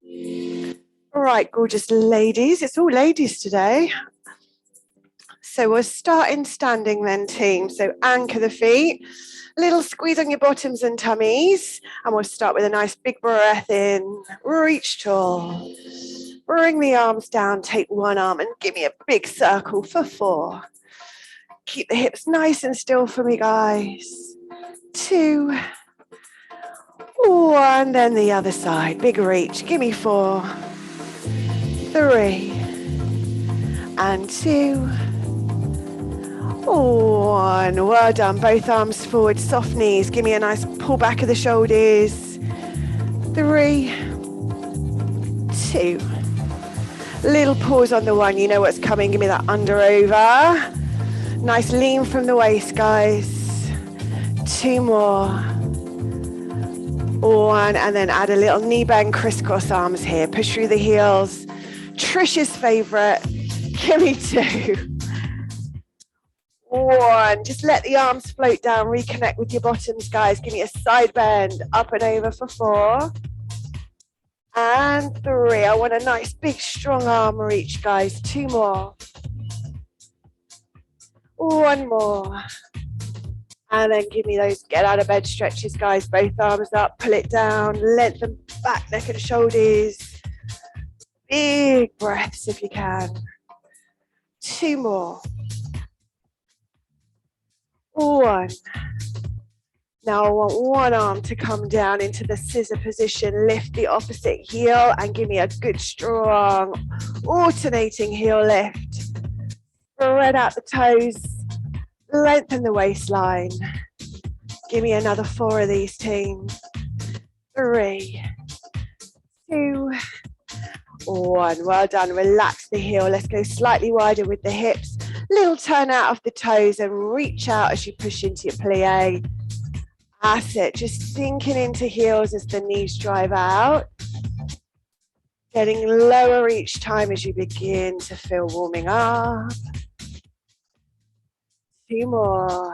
All right, gorgeous ladies. It's all ladies today. So we'll start in standing then, team. So anchor the feet, a little squeeze on your bottoms and tummies. And we'll start with a nice big breath in, reach tall. Bring the arms down, take one arm and give me a big circle for 4. Keep the hips nice and still for me, guys. 2, 1, then the other side. Big reach, give me 4, 3, and 2, 1. Well done. Both arms forward, soft knees. Give me a nice pull back of the shoulders. 3, 2. Little pause on the 1. You know what's coming. Give me that under over. Nice lean from the waist, guys. 2 more. 1, and then add a little knee bend, crisscross arms here. Push through the heels. Trish's favorite. Give me 2. 1. Just let the arms float down. Reconnect with your bottoms, guys. Give me a side bend. Up and over for 4. And 3. I want a nice, big, strong arm reach, guys. 2 more. 1 more. And then give me those get out of bed stretches, guys. Both arms up, pull it down, lengthen back, neck and shoulders. Big breaths if you can. 2 more. 1. Now I want one arm to come down into the scissor position. Lift the opposite heel and give me a good strong alternating heel lift. Spread out the toes. Lengthen the waistline. Give me another 4 of these, team. 3, 2, 1. Well done. Relax the heel. Let's go slightly wider with the hips. Little turn out of the toes and reach out as you push into your plie. That's it. Just sinking into heels as the knees drive out. Getting lower each time as you begin to feel warming up. 2 more.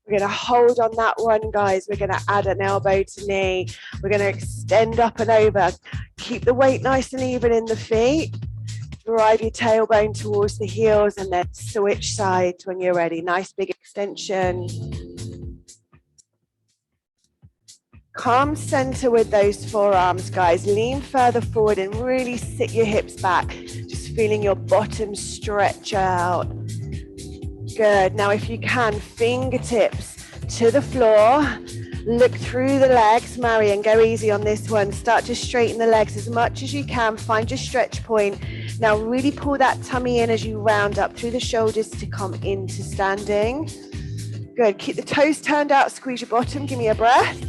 We're going to hold on that one, guys. We're going to add an elbow to knee. We're going to extend up and over. Keep the weight nice and even in the feet. Drive your tailbone towards the heels and then switch sides when you're ready. Nice big extension. Calm center with those forearms, guys. Lean further forward and really sit your hips back. Just feeling your bottom stretch out. Good. Now, if you can, fingertips to the floor. Look through the legs. Marion, go easy on this one. Start to straighten the legs as much as you can. Find your stretch point. Now, really pull that tummy in as you round up through the shoulders to come into standing. Good. Keep the toes turned out. Squeeze your bottom. Give me a breath.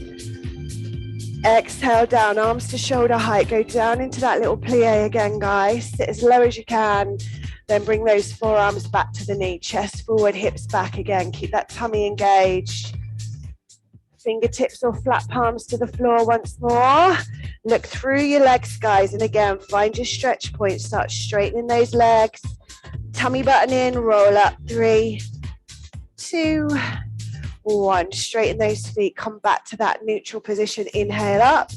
Exhale down. Arms to shoulder height. Go down into that little plie again, guys. Sit as low as you can. Then bring those forearms back to the knee. Chest forward, hips back again. Keep that tummy engaged. Fingertips or flat palms to the floor once more. Look through your legs, guys. And again, find your stretch point. Start straightening those legs. Tummy button in, roll up. 3, 2, 1. Straighten those feet. Come back to that neutral position. Inhale up.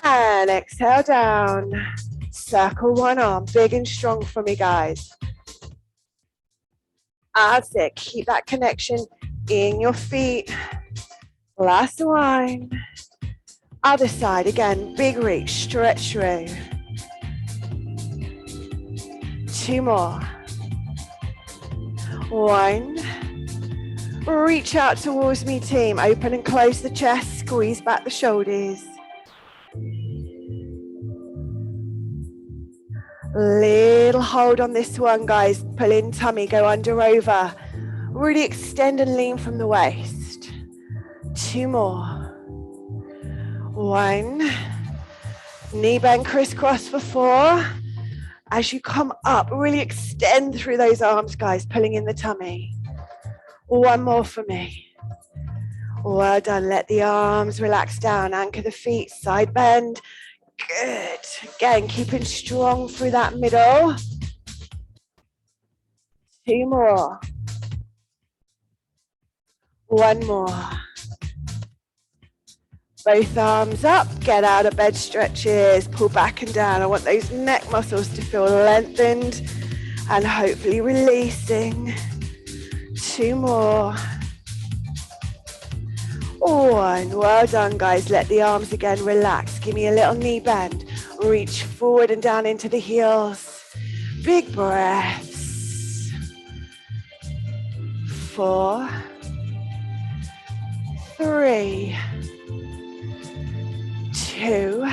And exhale down. Circle one arm. Big and strong for me, guys. That's it. Keep that connection in your feet. Last one. Other side. Again, big reach. Stretch through. 2 more. 1. Reach out towards me, team. Open and close the chest. Squeeze back the shoulders. Little hold on this one, guys. Pull in tummy. Go under over. Really extend and lean from the waist. 2 more. 1. Knee bend crisscross for 4. As you come up, really extend through those arms, guys. Pulling in the tummy. 1 more for me. Well done. Let the arms relax down. Anchor the feet. Side bend. Good. Again, keeping strong through that middle. 2 more. 1 more. Both arms up, get out of bed stretches, pull back and down. I want those neck muscles to feel lengthened and hopefully releasing. 2 more. 1, well done guys. Let the arms again relax. Give me a little knee bend. Reach forward and down into the heels. Big breaths. 4, 3, 2,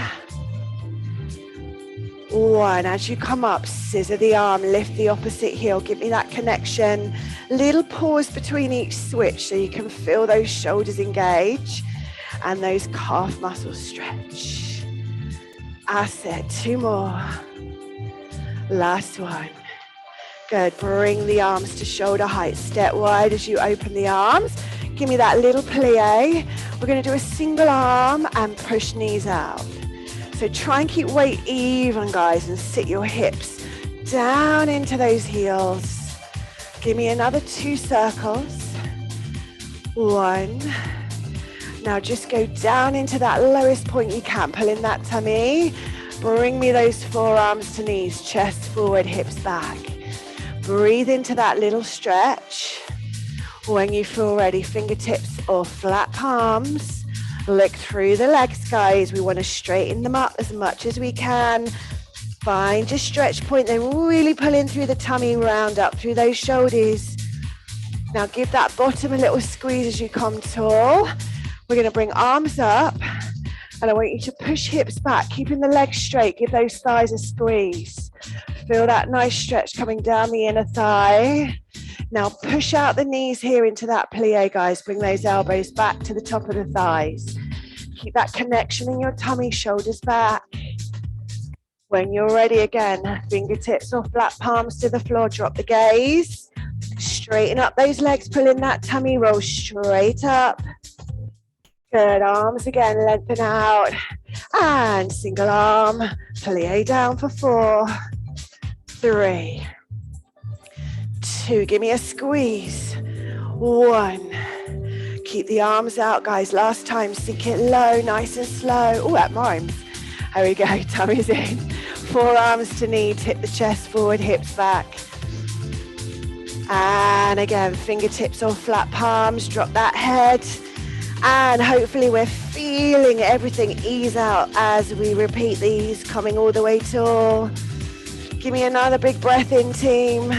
1. As you come up, scissor the arm, lift the opposite heel. Give me that connection. Little pause between each switch so you can feel those shoulders engage and those calf muscles stretch. That's it. 2 more. Last one. Good. Bring the arms to shoulder height. Step wide as you open the arms. Give me that little plie. We're going to do a single arm and push knees out. So try and keep weight even, guys, and sit your hips down into those heels. Give me another 2 circles. 1. Now just go down into that lowest point you can. Pull in that tummy. Bring me those forearms to knees. Chest forward, hips back. Breathe into that little stretch. When you feel ready, fingertips or flat palms. Look through the legs, guys. We want to straighten them up as much as we can. Find your stretch point, then really pull in through the tummy, round up through those shoulders. Now give that bottom a little squeeze as you come tall. We're going to bring arms up, and I want you to push hips back, keeping the legs straight. Give those thighs a squeeze. Feel that nice stretch coming down the inner thigh. Now push out the knees here into that plie, guys. Bring those elbows back to the top of the thighs. Keep that connection in your tummy, shoulders back. When you're ready again, fingertips or flat palms to the floor, drop the gaze. Straighten up those legs, pull in that tummy, roll straight up. Good, arms again, lengthen out. And single arm, plie down for 4, 3, 2, give me a squeeze. 1. Keep the arms out, guys. Last time, sink it low, nice and slow. Oh, that rhymes. There we go, tummy's in. Forearms to knee, tip the chest forward, hips back. And again, fingertips or flat palms, drop that head. And hopefully we're feeling everything ease out as we repeat these, coming all the way tall. Give me another big breath in, team.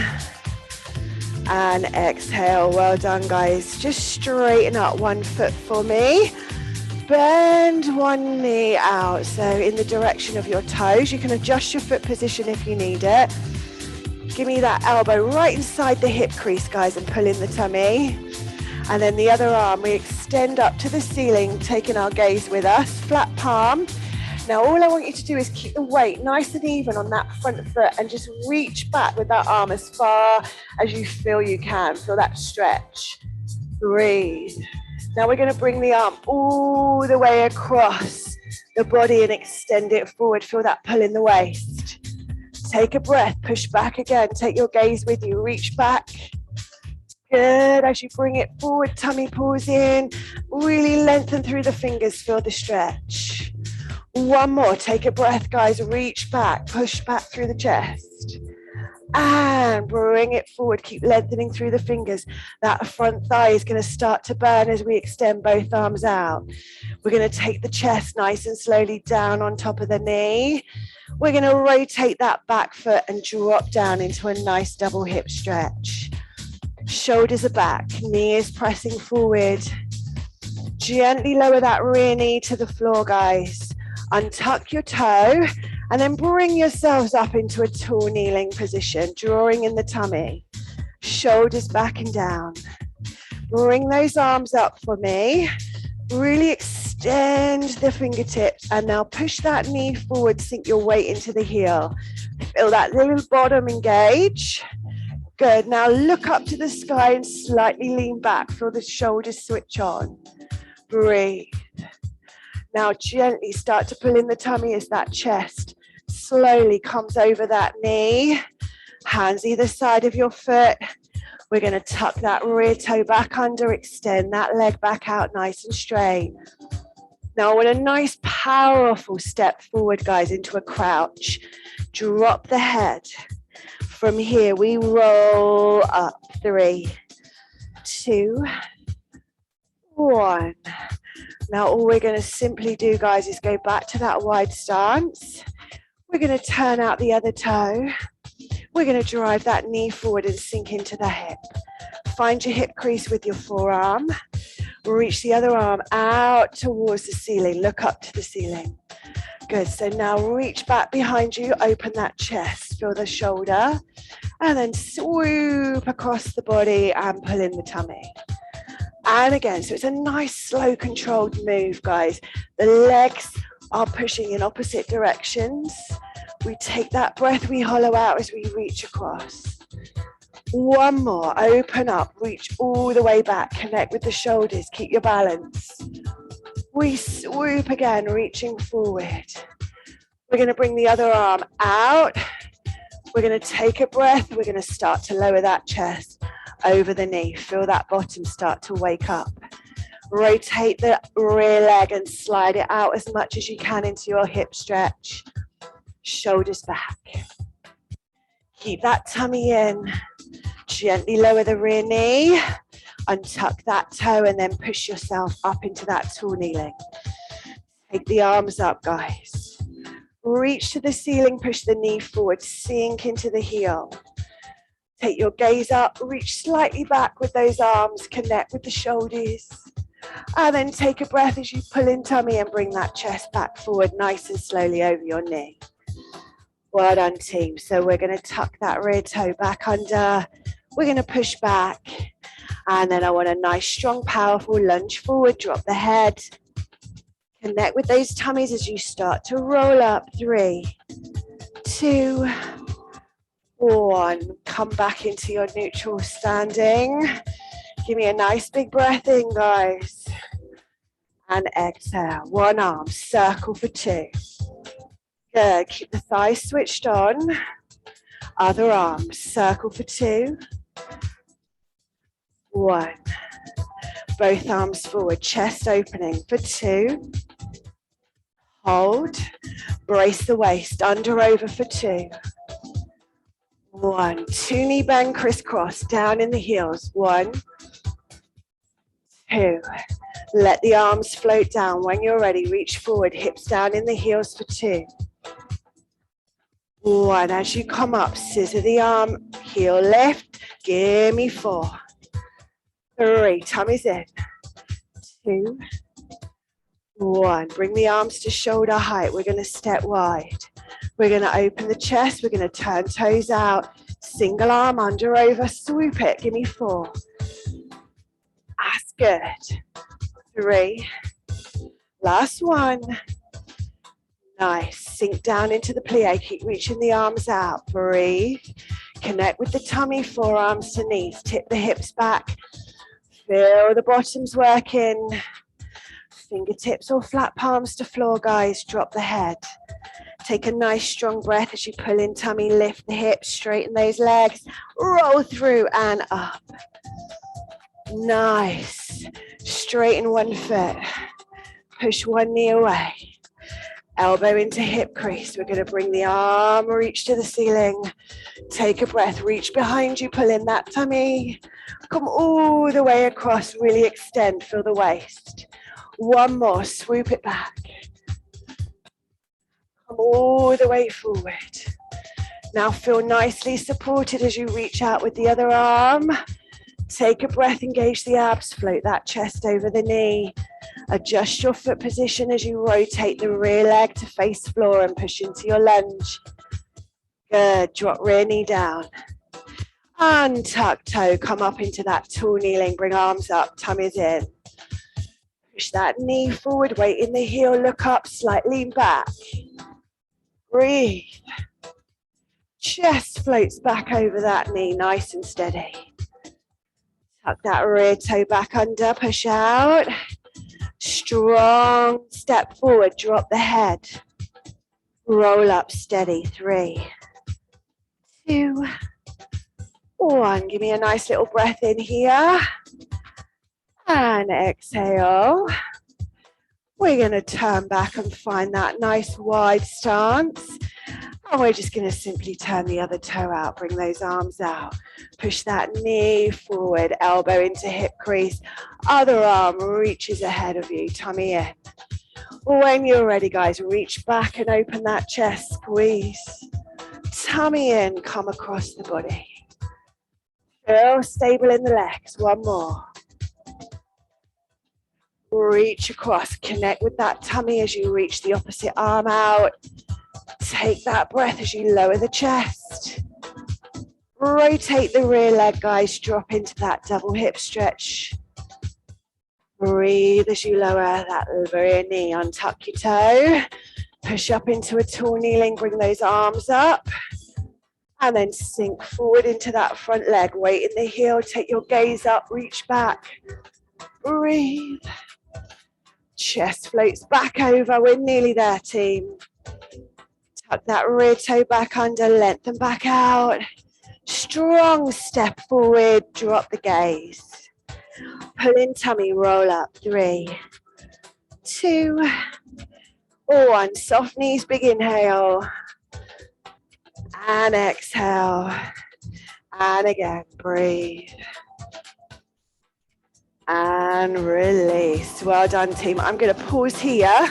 And exhale. Well done, guys. Just straighten up 1 foot for me. Bend 1 knee out, so in the direction of your toes. You can adjust your foot position if you need it. Give me that elbow right inside the hip crease, guys, and pull in the tummy. And then the other arm, we extend up to the ceiling, taking our gaze with us, flat palm. Now all I want you to do is keep the weight nice and even on that front foot and just reach back with that arm as far as you feel you can. Feel that stretch. Breathe. Now we're going to bring the arm all the way across the body and extend it forward. Feel that pull in the waist. Take a breath, push back again. Take your gaze with you, reach back. Good, as you bring it forward, tummy pulls in. Really lengthen through the fingers, feel the stretch. 1 more, take a breath, guys. Reach back, push back through the chest. And bring it forward, keep lengthening through the fingers. That front thigh is going to start to burn as we extend both arms out. We're going to take the chest nice and slowly down on top of the knee. We're going to rotate that back foot and drop down into a nice double hip stretch. Shoulders are back, knee is pressing forward. Gently lower that rear knee to the floor, guys. Untuck your toe and then bring yourselves up into a tall kneeling position, drawing in the tummy. Shoulders back and down. Bring those arms up for me. Really extend the fingertips and now push that knee forward, sink your weight into the heel. Feel that little bottom engage. Good, now look up to the sky and slightly lean back. Feel the shoulders switch on. Breathe. Now gently start to pull in the tummy as that chest slowly comes over that knee. Hands either side of your foot. We're going to tuck that rear toe back under, extend that leg back out nice and straight. Now I want a nice powerful step forward, guys, into a crouch. Drop the head. From here, we roll up. 3, 2, 1. Now all we're going to simply do, guys, is go back to that wide stance. We're going to turn out the other toe. We're going to drive that knee forward and sink into the hip. Find your hip crease with your forearm. Reach the other arm out towards the ceiling. Look up to the ceiling. Good. So now reach back behind you. Open that chest. Feel the shoulder. And then swoop across the body and pull in the tummy. And again, so it's a nice, slow, controlled move, guys. The legs are pushing in opposite directions. We take that breath, we hollow out as we reach across. One more, open up, reach all the way back, connect with the shoulders, keep your balance. We swoop again, reaching forward. We're going to bring the other arm out. We're going to take a breath. We're going to start to lower that chest over the knee. Feel that bottom start to wake up. Rotate the rear leg and slide it out as much as you can into your hip stretch. Shoulders back. Keep that tummy in. Gently lower the rear knee. Untuck that toe and then push yourself up into that tall kneeling. Take the arms up, guys. Reach to the ceiling, push the knee forward, sink into the heel. Take your gaze up, reach slightly back with those arms, connect with the shoulders. And then take a breath as you pull in tummy and bring that chest back forward nice and slowly over your knee. Well done, team. So we're going to tuck that rear toe back under. We're going to push back. And then I want a nice, strong, powerful lunge forward. Drop the head. Connect with those tummies as you start to roll up. 3, 2, 1. Come back into your neutral standing. Give me a nice big breath in, guys. And exhale. One arm, circle for 2. Good. Keep the thighs switched on. Other arm, circle for 2. 1. Both arms forward, chest opening for 2. Hold. Brace the waist, under over for 2. 1. 2 knee bend, crisscross, down in the heels. 1, 2. Let the arms float down. When you're ready, reach forward, hips down in the heels for 2. 1. As you come up, scissor the arm, heel lift. Give me 4. 3. Tummy's in. 2, 1. Bring the arms to shoulder height. We're going to step wide. We're going to open the chest. We're going to turn toes out. Single arm under over. Swoop it. Give me 4. That's good. 3. Last 1. Nice. Sink down into the plie. Keep reaching the arms out. Breathe. Connect with the tummy, forearms to knees. Tip the hips back. Feel the bottoms working. Fingertips or flat palms to floor, guys. Drop the head. Take a nice strong breath as you pull in tummy. Lift the hips. Straighten those legs. Roll through and up. Nice. Straighten one foot. Push one knee away. Elbow into hip crease. We're going to bring the arm, reach to the ceiling. Take a breath, reach behind you, pull in that tummy. Come all the way across, really extend, feel the waist. One more, swoop it back. Come all the way forward. Now feel nicely supported as you reach out with the other arm. Take a breath, engage the abs, float that chest over the knee. Adjust your foot position as you rotate the rear leg to face floor and push into your lunge. Good, drop rear knee down. Untuck toe, come up into that tall kneeling, bring arms up, tummy's in. Push that knee forward, weight in the heel, look up, slight lean back. Breathe. Chest floats back over that knee, nice and steady. Tuck that rear toe back under, push out. Strong step forward, drop the head. Roll up steady, 3, 2, 1. Give me a nice little breath in here. And exhale. We're going to turn back and find that nice wide stance. And we're just going to simply turn the other toe out, bring those arms out. Push that knee forward, elbow into hip crease. Other arm reaches ahead of you, tummy in. When you're ready, guys, reach back and open that chest, squeeze. Tummy in, come across the body. Feel stable in the legs, one more. Reach across, connect with that tummy as you reach the opposite arm out. Take that breath as you lower the chest. Rotate the rear leg, guys, drop into that double hip stretch. Breathe as you lower that rear knee, untuck your toe. Push up into a tall kneeling, bring those arms up. And then sink forward into that front leg, weight in the heel, take your gaze up, reach back. Breathe. Chest floats back over, we're nearly there, team. Tuck that rear toe back under, lengthen back out. Strong step forward, drop the gaze. Pull in tummy, roll up, 3, 2, 1. Soft knees, big inhale. And exhale. And again, breathe. And release. Well done, team. I'm going to pause here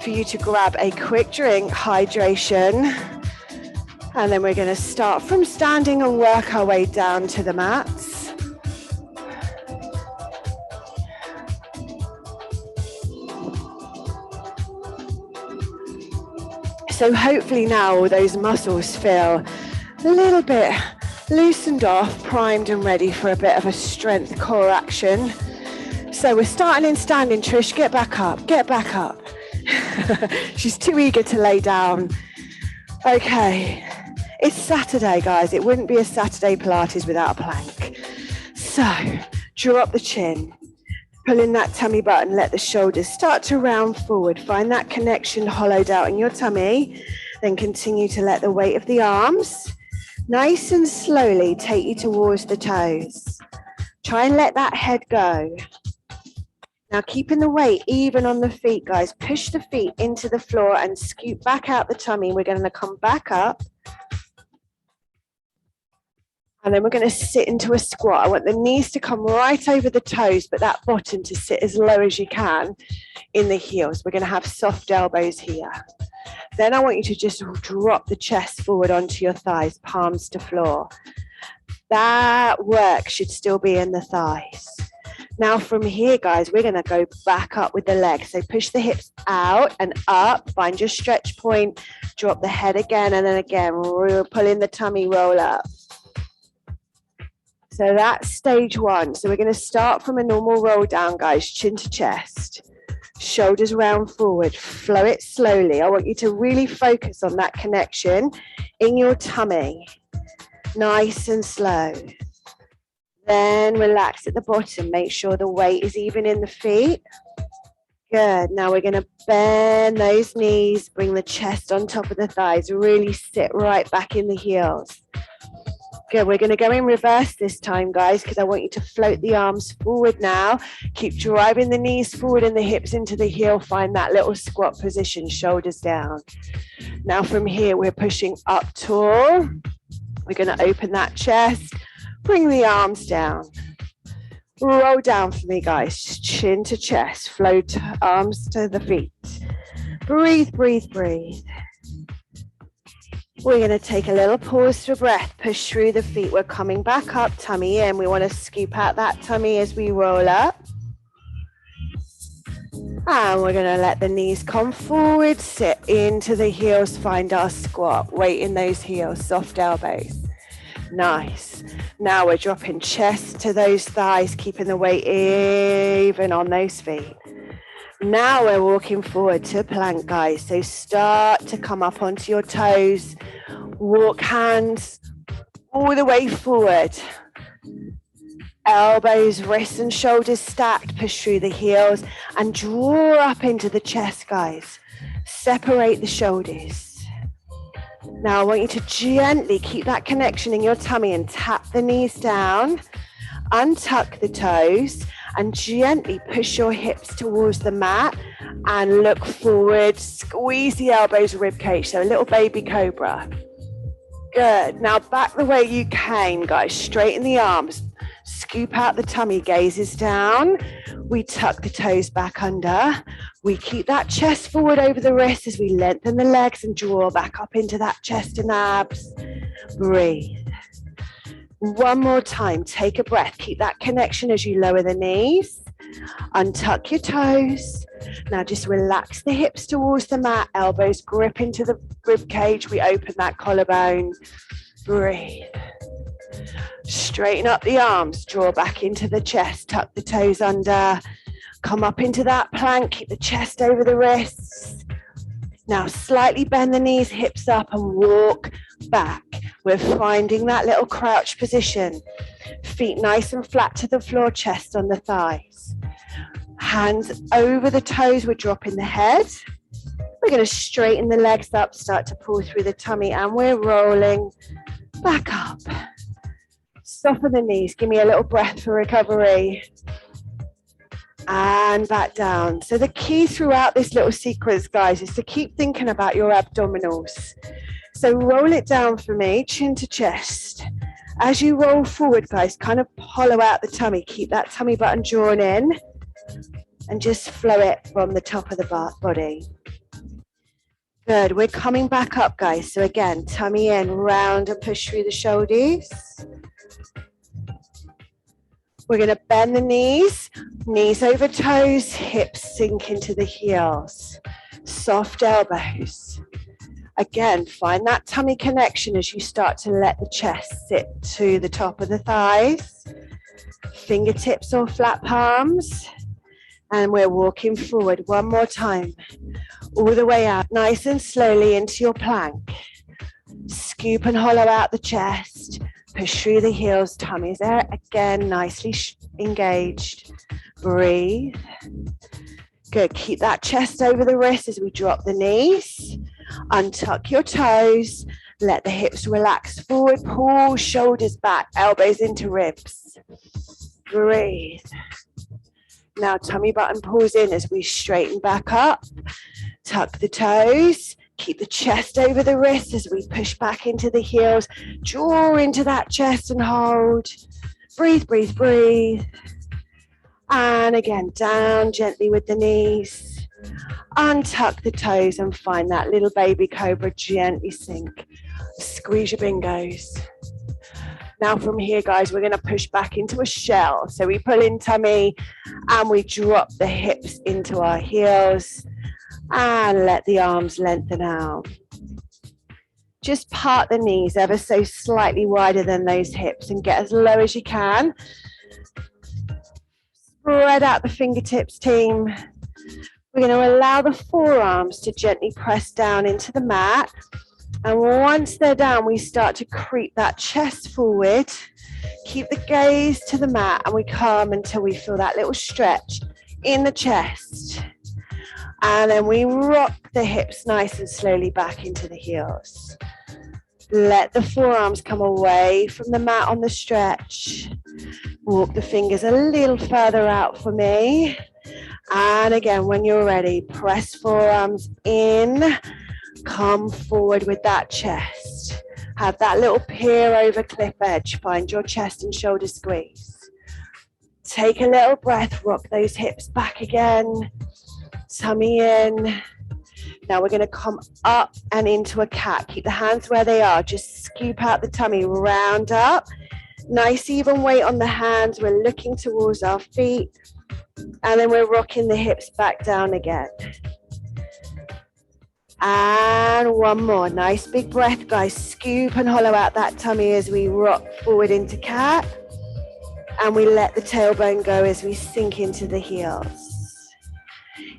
for you to grab a quick drink, hydration. And then we're going to start from standing and work our way down to the mats. So hopefully now all those muscles feel a little bit loosened off, primed and ready for a bit of a strength core action. So we're starting in standing. Trish, get back up, get back up. She's too eager to lay down. Okay, it's Saturday, guys. It wouldn't be a Saturday Pilates without a plank. So drop the chin, pull in that tummy button, let the shoulders start to round forward. Find that connection hollowed out in your tummy. Then continue to let the weight of the arms nice and slowly take you towards the toes. Try and let that head go. Now keeping the weight even on the feet, guys. Push the feet into the floor and scoot back out the tummy. We're going to come back up. And then we're going to sit into a squat. I want the knees to come right over the toes, but that bottom to sit as low as you can in the heels. We're going to have soft elbows here. Then I want you to just drop the chest forward onto your thighs, palms to floor. That work should still be in the thighs. Now from here, guys, we're going to go back up with the legs. So push the hips out and up, find your stretch point, drop the head again, and then again, pull in the tummy, roll up. So that's stage 1. So we're going to start from a normal roll down, guys, chin to chest, shoulders round forward, flow it slowly. I want you to really focus on that connection in your tummy, nice and slow. Then relax at the bottom. Make sure the weight is even in the feet. Good. Now we're going to bend those knees, bring the chest on top of the thighs, really sit right back in the heels. Good. We're going to go in reverse this time, guys, because I want you to float the arms forward now. Keep driving the knees forward and the hips into the heel. Find that little squat position, shoulders down. Now from here, we're pushing up tall. We're going to open that chest. Bring the arms down. Roll down for me, guys. Chin to chest. Float arms to the feet. Breathe, breathe, breathe. We're going to take a little pause for breath. Push through the feet. We're coming back up, tummy in. We want to scoop out that tummy as we roll up. And we're going to let the knees come forward. Sit into the heels. Find our squat. Weight in those heels. Soft elbows. Nice. Now we're dropping chest to those thighs, keeping the weight even on those feet. Now we're walking forward to plank, guys. So start to come up onto your toes. Walk hands all the way forward. Elbows, wrists and shoulders stacked. Push through the heels and draw up into the chest, guys. Separate the shoulders. Now I want you to gently keep that connection in your tummy and tap the knees down, untuck the toes, and gently push your hips towards the mat and look forward. Squeeze the elbows, rib cage, so a little baby cobra. Good. Now back the way you came, guys. Straighten the arms. Scoop out the tummy, gazes down. We tuck the toes back under. We keep that chest forward over the wrists as we lengthen the legs and draw back up into that chest and abs. Breathe. One more time. Take a breath. Keep that connection as you lower the knees. Untuck your toes. Now just relax the hips towards the mat. Elbows grip into the rib cage. We open that collarbone. Breathe. Straighten up the arms. Draw back into the chest. Tuck the toes under. Come up into that plank. Keep the chest over the wrists. Now slightly bend the knees, hips up, and walk back. We're finding that little crouch position. Feet nice and flat to the floor, chest on the thighs. Hands over the toes, we're dropping the head. We're going to straighten the legs up, start to pull through the tummy, and we're rolling back up. Soften the knees, give me a little breath for recovery. And back down. So the key throughout this little sequence, guys, is to keep thinking about your abdominals. So roll it down for me, chin to chest. As you roll forward, guys, kind of hollow out the tummy. Keep that tummy button drawn in and just flow it from the top of the body. Good. We're coming back up, guys. So again, tummy in, round and push through the shoulders. We're going to bend the knees, knees over toes, hips sink into the heels. Soft elbows. Again, find that tummy connection as you start to let the chest sit to the top of the thighs. Fingertips or flat palms. And we're walking forward one more time. All the way out, nice and slowly into your plank. Scoop and hollow out the chest. Push through the heels, tummy's there. Again, nicely engaged. Breathe. Good. Keep that chest over the wrist as we drop the knees. Untuck your toes. Let the hips relax forward. Pull shoulders back. Elbows into ribs. Breathe. Now tummy button pulls in as we straighten back up. Tuck the toes. Keep the chest over the wrist as we push back into the heels. Draw into that chest and hold. Breathe, breathe, breathe. And again, down gently with the knees. Untuck the toes and find that little baby cobra. Gently sink. Squeeze your bingos. Now from here, guys, we're going to push back into a shell. So we pull in tummy and we drop the hips into our heels. And let the arms lengthen out. Just part the knees ever so slightly wider than those hips and get as low as you can. Spread out the fingertips, team. We're going to allow the forearms to gently press down into the mat. And once they're down, we start to creep that chest forward. Keep the gaze to the mat and we come until we feel that little stretch in the chest. And then we rock the hips nice and slowly back into the heels. Let the forearms come away from the mat on the stretch. Walk the fingers a little further out for me. And again, when you're ready, press forearms in. Come forward with that chest. Have that little peer over cliff edge. Find your chest and shoulder squeeze. Take a little breath. Rock those hips back again. Tummy in. Now we're going to come up and into a cat. Keep the hands where they are. Just scoop out the tummy, round up. Nice even weight on the hands. We're looking towards our feet. And then we're rocking the hips back down again. And one more. Nice big breath, guys. Scoop and hollow out that tummy as we rock forward into cat. And we let the tailbone go as we sink into the heels.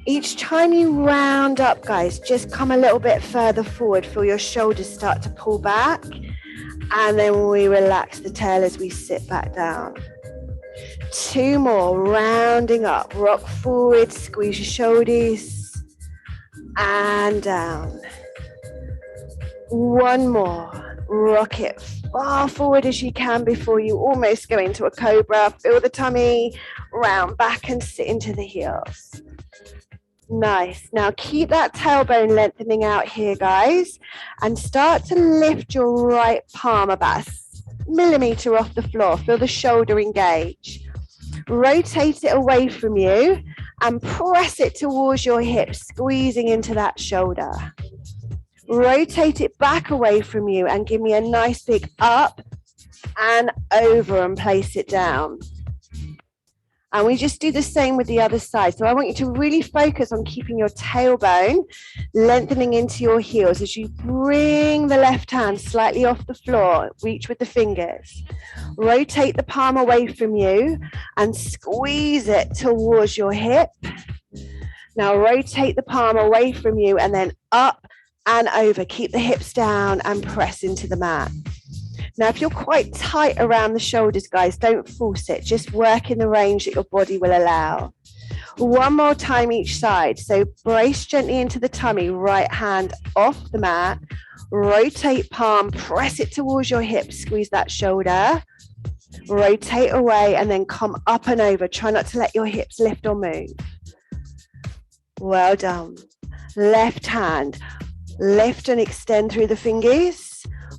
Each time you round up, guys, just come a little bit further forward. Feel your shoulders start to pull back. And then we relax the tail as we sit back down. Two more, rounding up. Rock forward, squeeze your shoulders. And down. One more. Rock it far forward as you can before you almost go into a cobra. Feel the tummy, round back and sit into the heels. Nice. Now keep that tailbone lengthening out here, guys, and start to lift your right palm about a millimeter off the floor. Feel the shoulder engage. Rotate it away from you and press it towards your hips, squeezing into that shoulder. Rotate it back away from you and give me a nice big up and over and place it down. And we just do the same with the other side. So I want you to really focus on keeping your tailbone lengthening into your heels as you bring the left hand slightly off the floor. Reach with the fingers. Rotate the palm away from you and squeeze it towards your hip. Now rotate the palm away from you and then up and over. Keep the hips down and press into the mat. Now, if you're quite tight around the shoulders, guys, don't force it. Just work in the range that your body will allow. One more time each side. So brace gently into the tummy, right hand off the mat. Rotate palm, press it towards your hips, squeeze that shoulder. Rotate away and then come up and over. Try not to let your hips lift or move. Well done. Left hand, lift and extend through the fingers.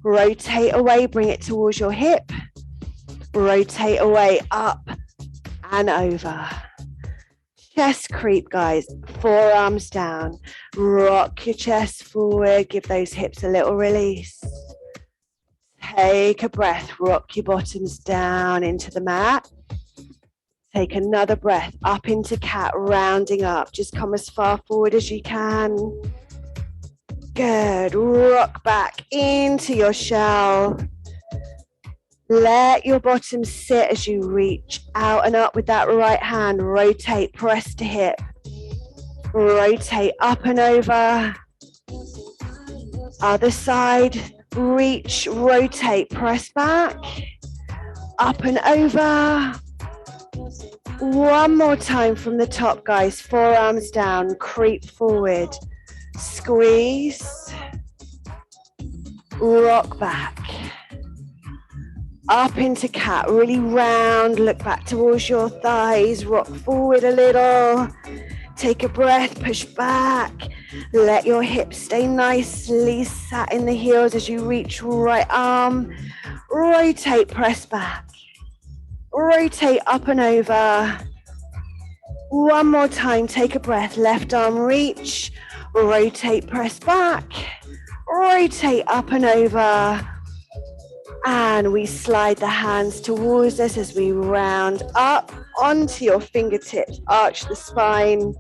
Rotate away, bring it towards your hip. Rotate away, up and over. Chest creep, guys. Forearms down. Rock your chest forward. Give those hips a little release. Take a breath. Rock your bottoms down into the mat. Take another breath. Up into cat, rounding up. Just come as far forward as you can. Good. Rock back into your shell. Let your bottom sit as you reach out and up with that right hand. Rotate, press to hip. Rotate up and over. Other side. Reach, rotate, press back. Up and over. One more time from the top, guys. Forearms down. Creep forward. Squeeze, rock back, up into cat, really round, look back towards your thighs, rock forward a little, take a breath, push back, let your hips stay nicely sat in the heels as you reach right arm, rotate, press back, rotate up and over, one more time, take a breath, left arm reach, rotate, press back, rotate up and over, and we slide the hands towards us as we round up onto your fingertips, arch the spine.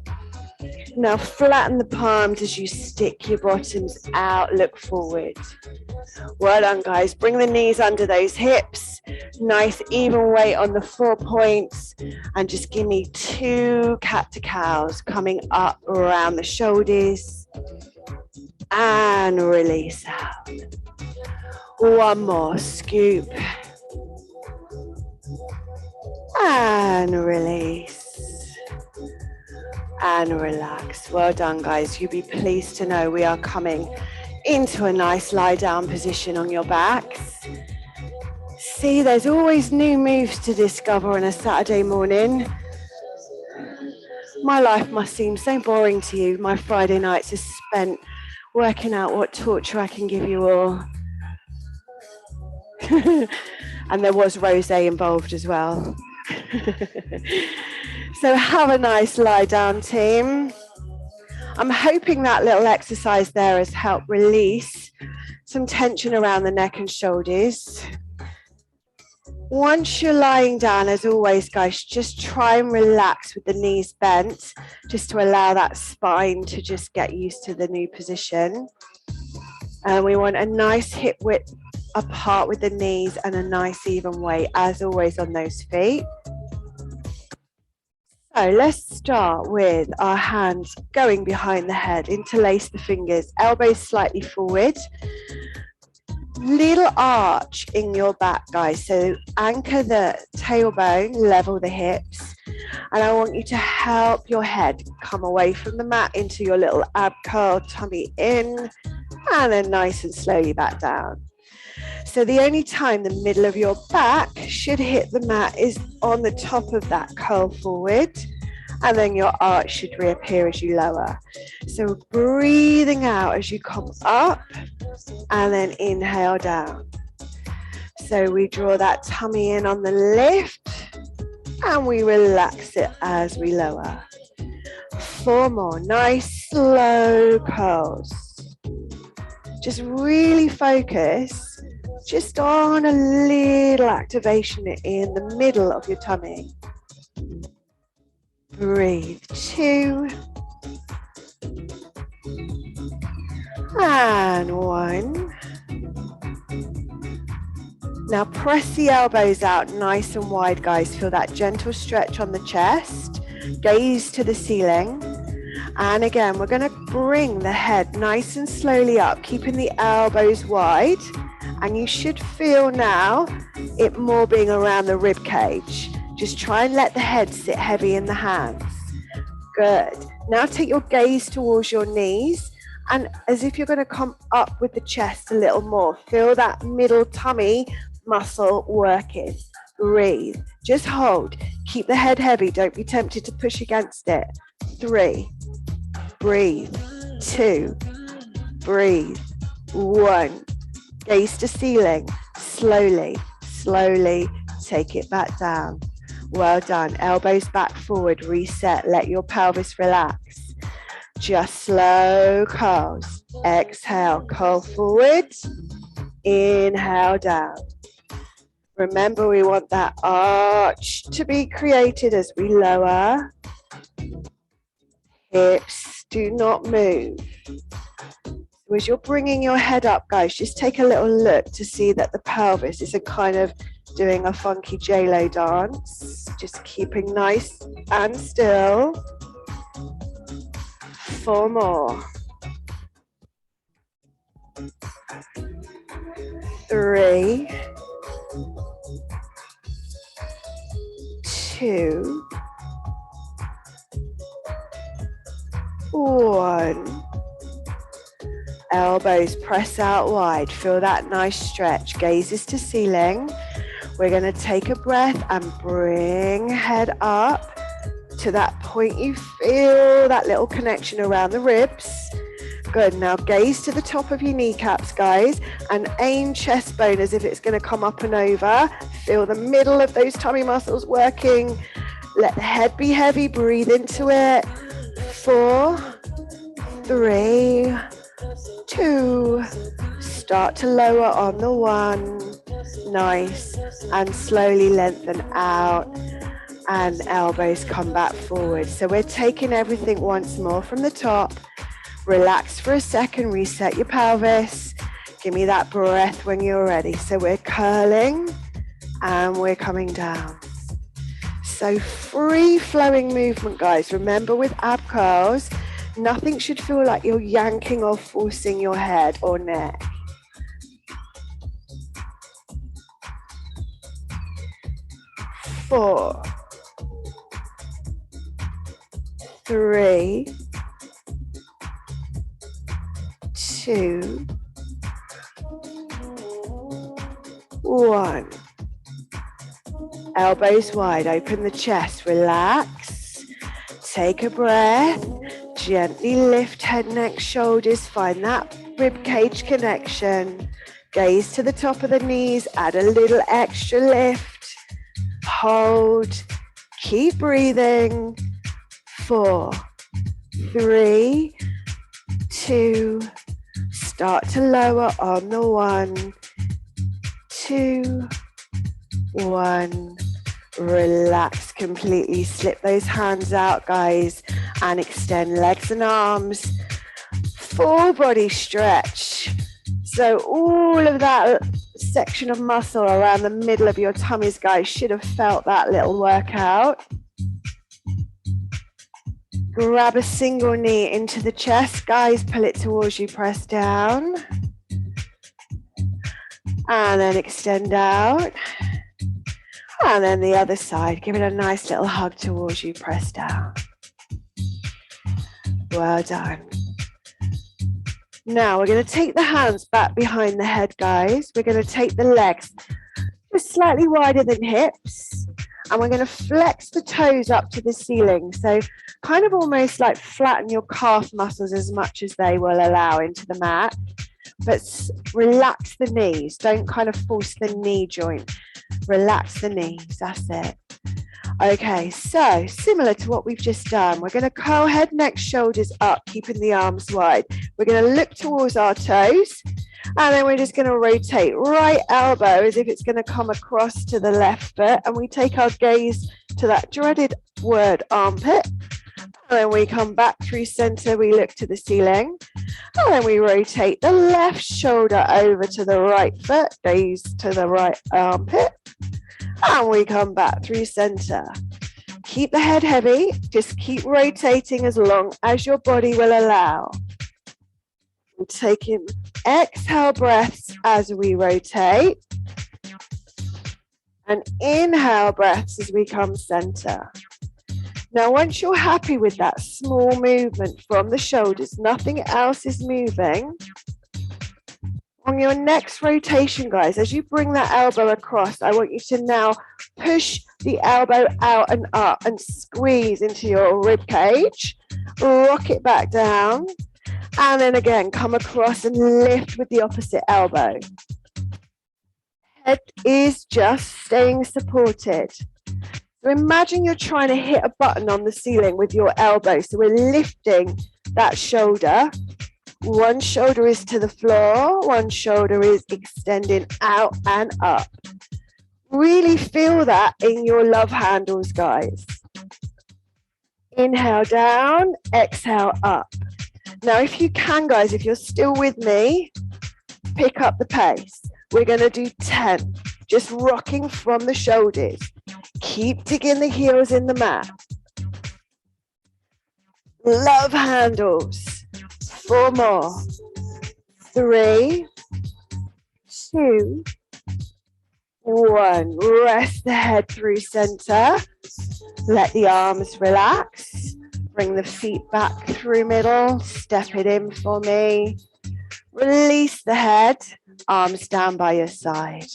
Now flatten the palms as you stick your bottoms out, look forward. Well done, guys. Bring the knees under those hips, nice even weight on the 4 points, and just give me 2 cat to cows coming up around the shoulders and release out. One more, scoop and release and relax. Well done, guys. You'll be pleased to know we are coming into a nice lie down position on your backs. See, there's always new moves to discover on a Saturday morning. My life must seem so boring to you. My Friday nights are spent working out what torture I can give you all. And there was rosé involved as well. So have a nice lie down, team. I'm hoping that little exercise there has helped release some tension around the neck and shoulders. Once you're lying down, as always, guys, just try and relax with the knees bent, just to allow that spine to just get used to the new position. And we want a nice hip width apart with the knees and a nice even weight, as always, on those feet. So let's start with our hands going behind the head, interlace the fingers, elbows slightly forward. Little arch in your back, guys. So anchor the tailbone, level the hips. And I want you to help your head come away from the mat into your little ab curl, tummy in, and then nice and slowly back down. So the only time the middle of your back should hit the mat is on the top of that curl forward, and then your arch should reappear as you lower. So breathing out as you come up, and then inhale down. So we draw that tummy in on the lift, and we relax it as we lower. 4 more, nice slow curls. Just really focus just on a little activation in the middle of your tummy. Breathe, 2, and 1. Now press the elbows out nice and wide, guys. Feel that gentle stretch on the chest. Gaze to the ceiling. And again, we're going to bring the head nice and slowly up, keeping the elbows wide. And you should feel now it more being around the rib cage. Just try and let the head sit heavy in the hands. Good. Now take your gaze towards your knees, and as if you're going to come up with the chest a little more. Feel that middle tummy muscle working. Breathe. Just hold. Keep the head heavy. Don't be tempted to push against it. 3. Breathe. 2. Breathe. 1. Gaze to ceiling. Slowly, slowly take it back down. Well done. Elbows back forward. Reset. Let your pelvis relax. Just slow curls. Exhale. Curl forward. Inhale down. Remember, we want that arch to be created as we lower. Hips do not move. So as you're bringing your head up, guys, just take a little look to see that the pelvis isn't kind of doing a funky J-Lo dance. Just keeping nice and still. 4 more. 3. 2. 1. Elbows press out wide. Feel that nice stretch. Gazes to ceiling. We're going to take a breath and bring head up to that point. You feel that little connection around the ribs. Good. Now gaze to the top of your kneecaps, guys, and aim chest bone as if it's going to come up and over. Feel the middle of those tummy muscles working. Let the head be heavy. Breathe into it. 4, 3, 2. Start to lower on the 1. Nice. And slowly lengthen out. And elbows come back forward. So we're taking everything once more from the top. Relax for a second. Reset your pelvis. Give me that breath when you're ready. So we're curling and we're coming down. So free flowing movement, guys. Remember, with ab curls, nothing should feel like you're yanking or forcing your head or neck. 4, 3, 2, 1. Elbows wide, open the chest, relax. Take a breath. Gently lift head, neck, shoulders. Find that rib cage connection. Gaze to the top of the knees. Add a little extra lift. Hold. Keep breathing. 4, 3, 2. Start to lower on the 1, 2, 1. Relax completely. Slip those hands out, guys, and extend legs and arms. Full body stretch. So all of that section of muscle around the middle of your tummies, guys, should have felt that little workout. Grab a single knee into the chest, guys. Pull it towards you, press down. And then extend out. And then the other side, give it a nice little hug towards you, press down. Well done. Now we're going to take the hands back behind the head, guys. We're going to take the legs just slightly wider than hips. And we're going to flex the toes up to the ceiling. So kind of almost like flatten your calf muscles as much as they will allow into the mat. But relax the knees. Don't kind of force the knee joint. Relax the knees. That's it. Okay, so similar to what we've just done, we're going to curl head, neck, shoulders up, keeping the arms wide. We're going to look towards our toes, and then we're just going to rotate right elbow as if it's going to come across to the left foot, and we take our gaze to that dreaded word armpit, and then we come back through center, we look to the ceiling, and then we rotate the left shoulder over to the right foot, gaze to the right armpit, and we come back through center. Keep the head heavy. Just keep rotating as long as your body will allow. We're taking exhale breaths as we rotate. And inhale breaths as we come center. Now, once you're happy with that small movement from the shoulders, nothing else is moving. On your next rotation, guys, as you bring that elbow across, I want you to now push the elbow out and up and squeeze into your rib cage. Rock it back down. And then again, come across and lift with the opposite elbow. Head is just staying supported. So imagine you're trying to hit a button on the ceiling with your elbow. So we're lifting that shoulder. One shoulder is to the floor, one shoulder is extending out and up. Really feel that in your love handles, guys. Inhale down, exhale up. Now, if you can, guys, if you're still with me, pick up the pace. We're going to do 10, just rocking from the shoulders. Keep digging the heels in the mat. Love handles. 4 more. 3, 2, 1. Rest the head through center. Let the arms relax. Bring the feet back through middle. Step it in for me. Release the head. Arms down by your side.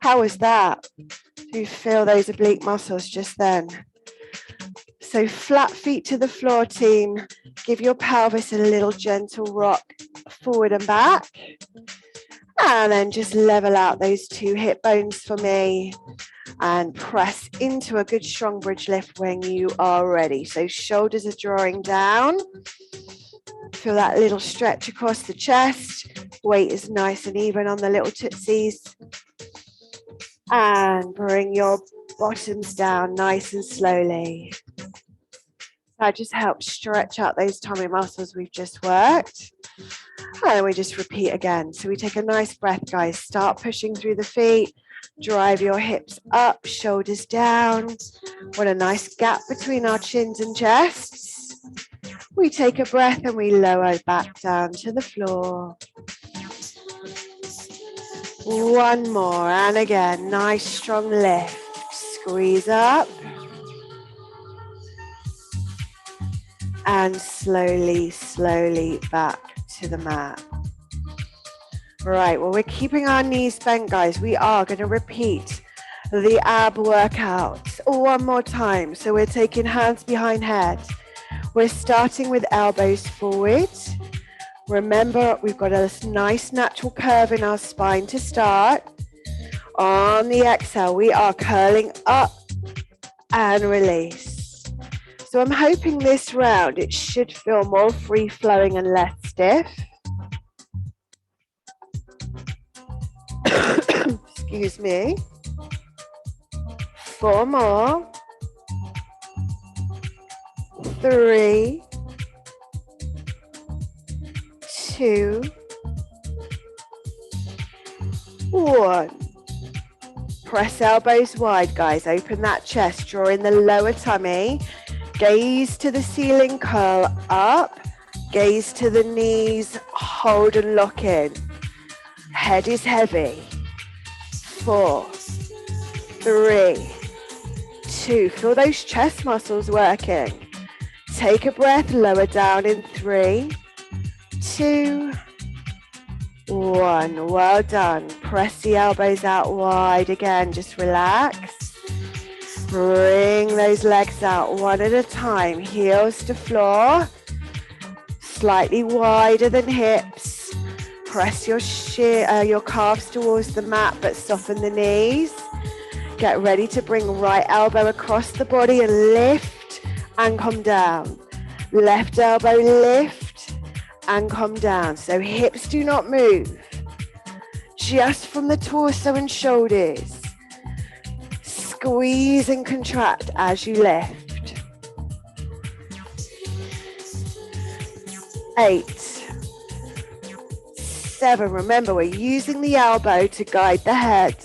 How was that? Do you feel those oblique muscles just then? So flat feet to the floor, team. Give your pelvis a little gentle rock forward and back. And then just level out those 2 hip bones for me. And press into a good strong bridge lift when you are ready. So shoulders are drawing down. Feel that little stretch across the chest. Weight is nice and even on the little tootsies. And bring your bottoms down nice and slowly. That just helps stretch out those tummy muscles we've just worked. And then we just repeat again. So we take a nice breath, guys. Start pushing through the feet. Drive your hips up, shoulders down. What a nice gap between our chins and chests. We take a breath and we lower back down to the floor. 1 more. And again, nice strong lift. Squeeze up. And slowly, slowly back to the mat. Right, well, we're keeping our knees bent, guys. We are going to repeat the ab workout 1 more time. So we're taking hands behind head. We're starting with elbows forward. Remember, we've got a nice natural curve in our spine to start. On the exhale, we are curling up and release. So I'm hoping this round, it should feel more free-flowing and less stiff. Excuse me. 4 more. 3, 2, 1. Press elbows wide, guys. Open that chest, draw in the lower tummy. Gaze to the ceiling, curl up. Gaze to the knees, hold and lock in. Head is heavy. 4, 3, 2. Feel those chest muscles working. Take a breath, lower down in 3, 2, 1. Well done. Press the elbows out wide again. Just relax. Bring those legs out one at a time. Heels to floor. Slightly wider than hips. Press your calves towards the mat, but soften the knees. Get ready to bring right elbow across the body and lift and come down. Left elbow lift and come down. So hips do not move. Just from the torso and shoulders. Squeeze and contract as you lift. 8, 7. Remember, we're using the elbow to guide the head.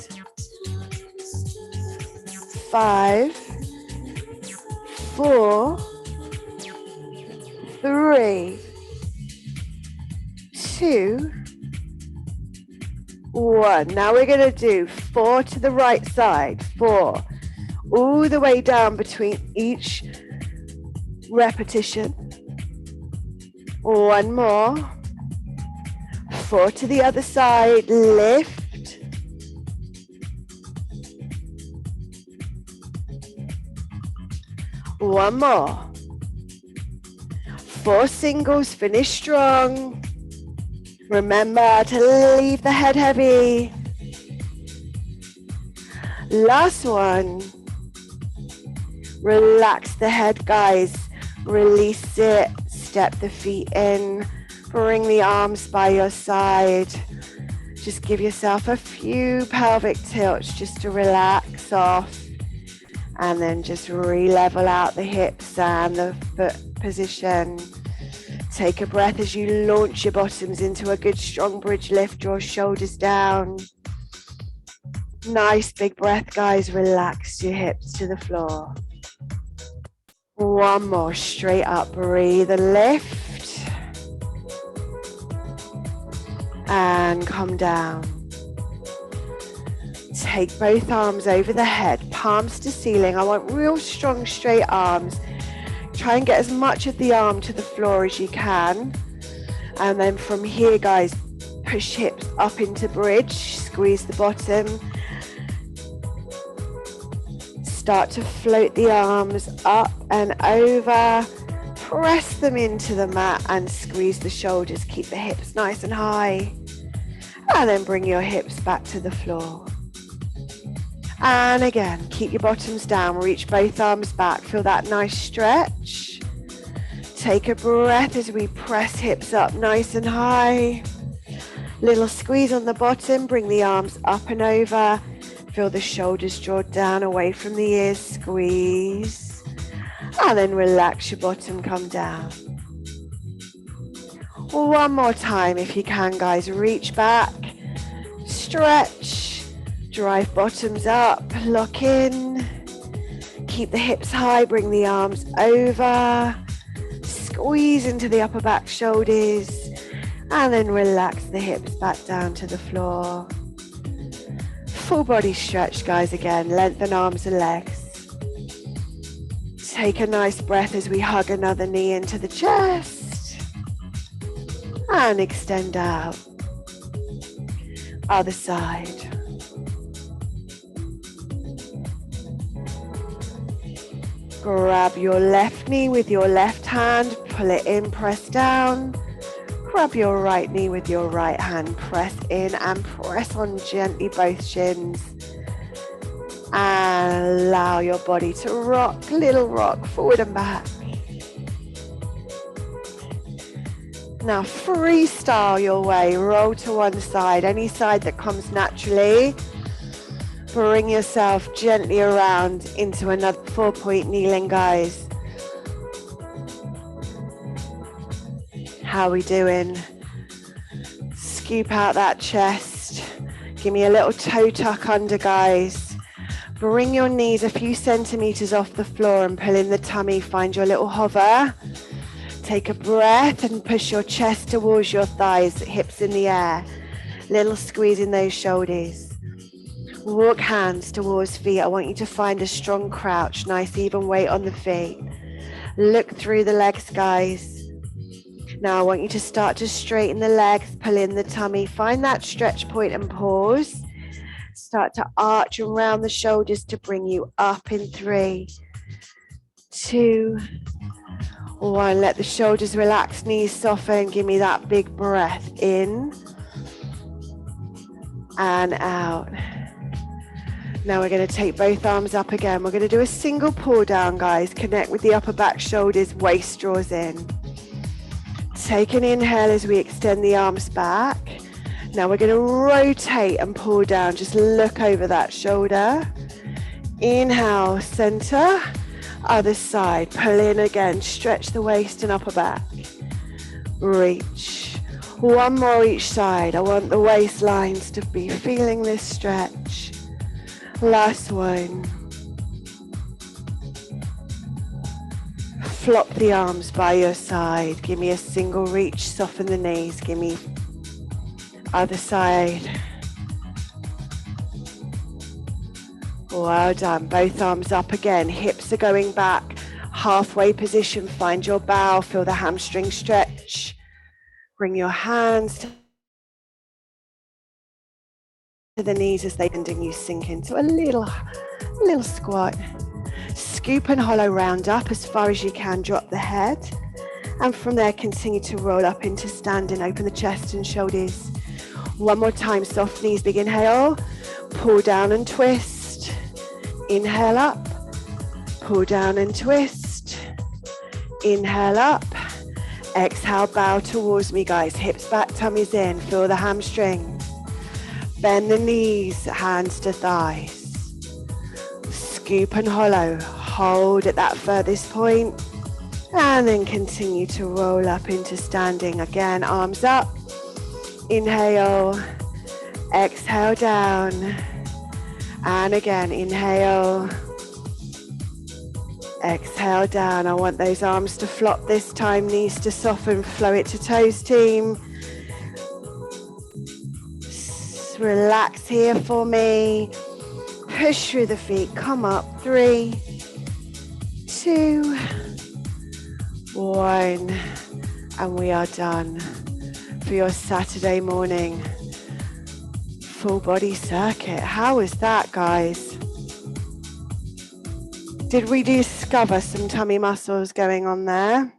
5, 4, 3, 2, 1. Now we're going to do 4 to the right side. 4. All the way down between each repetition. 1 more. 4 to the other side. Lift. One more. 4 singles. Finish strong. Remember to leave the head heavy. Last one. Relax the head, guys. Release it. Step the feet in. Bring the arms by your side. Just give yourself a few pelvic tilts just to relax off. And then just re-level out the hips and the foot position. Take a breath as you launch your bottoms into a good strong bridge lift. Draw shoulders down. Nice big breath, guys. Relax your hips to the floor. One more. Straight up. Breathe and lift. And come down. Take both arms over the head. Palms to ceiling. I want real strong straight arms. Try and get as much of the arm to the floor as you can. And then from here, guys, push hips up into bridge. Squeeze the bottom. Start to float the arms up and over. Press them into the mat and squeeze the shoulders. Keep the hips nice and high. And then bring your hips back to the floor. And again, keep your bottoms down, reach both arms back, feel that nice stretch. Take a breath as we press hips up nice and high. Little squeeze on the bottom, bring the arms up and over. Feel the shoulders draw down away from the ears, squeeze. And then relax your bottom, come down. One more time if you can, guys. Reach back, stretch. Drive bottoms up, lock in, keep the hips high, bring the arms over, squeeze into the upper back shoulders, and then relax the hips back down to the floor. Full body stretch, guys, again, lengthen arms and legs. Take a nice breath as we hug another knee into the chest, and extend out. Other side. Grab your left knee with your left hand, pull it in, press down. Grab your right knee with your right hand, press in and press on gently both shins. And allow your body to rock, little rock, forward and back. Now freestyle your way, roll to one side, any side that comes naturally. Bring yourself gently around into another 4-point kneeling, guys. How are we doing? Scoop out that chest. Give me a little toe tuck under, guys. Bring your knees a few centimeters off the floor and pull in the tummy. Find your little hover. Take a breath and push your chest towards your thighs, hips in the air. Little squeeze in those shoulders. Walk hands towards feet. I want you to find a strong crouch, nice even weight on the feet. Look through the legs, guys. Now I want you to start to straighten the legs, pull in the tummy, find that stretch point and pause. Start to arch around the shoulders to bring you up in 3, 2, 1. Let the shoulders relax, knees soften. Give me that big breath in and out. Now we're going to take both arms up again. We're going to do a single pull down, guys. Connect with the upper back, shoulders, waist draws in. Take an inhale as we extend the arms back. Now we're going to rotate and pull down. Just look over that shoulder. Inhale, center. Other side. Pull in again. Stretch the waist and upper back. Reach. One more each side. I want the waistlines to be feeling this stretch. Last one. Flop the arms by your side. Give me a single reach. Soften the knees. Give me other side. Well done. Both arms up again. Hips are going back. Halfway position. Find your bow. Feel the hamstring stretch. Bring your hands to the knees as they bend and you sink into a little squat. Scoop and hollow round up as far as you can. Drop the head. And from there, continue to roll up into standing. Open the chest and shoulders. One more time. Soft knees. Big inhale. Pull down and twist. Inhale up. Pull down and twist. Inhale up. Exhale, bow towards me, guys. Hips back, tummies in. Feel the hamstrings. Bend the knees, hands to thighs. Scoop and hollow. Hold at that furthest point. And then continue to roll up into standing. Again, arms up. Inhale. Exhale down. And again, inhale. Exhale down. I want those arms to flop this time, knees to soften, flow it to toes, team. Relax here for me. Push through the feet, come up. 3, 2, 1. And we are done for your Saturday morning full body circuit. How was that, guys? Did we discover some tummy muscles going on there?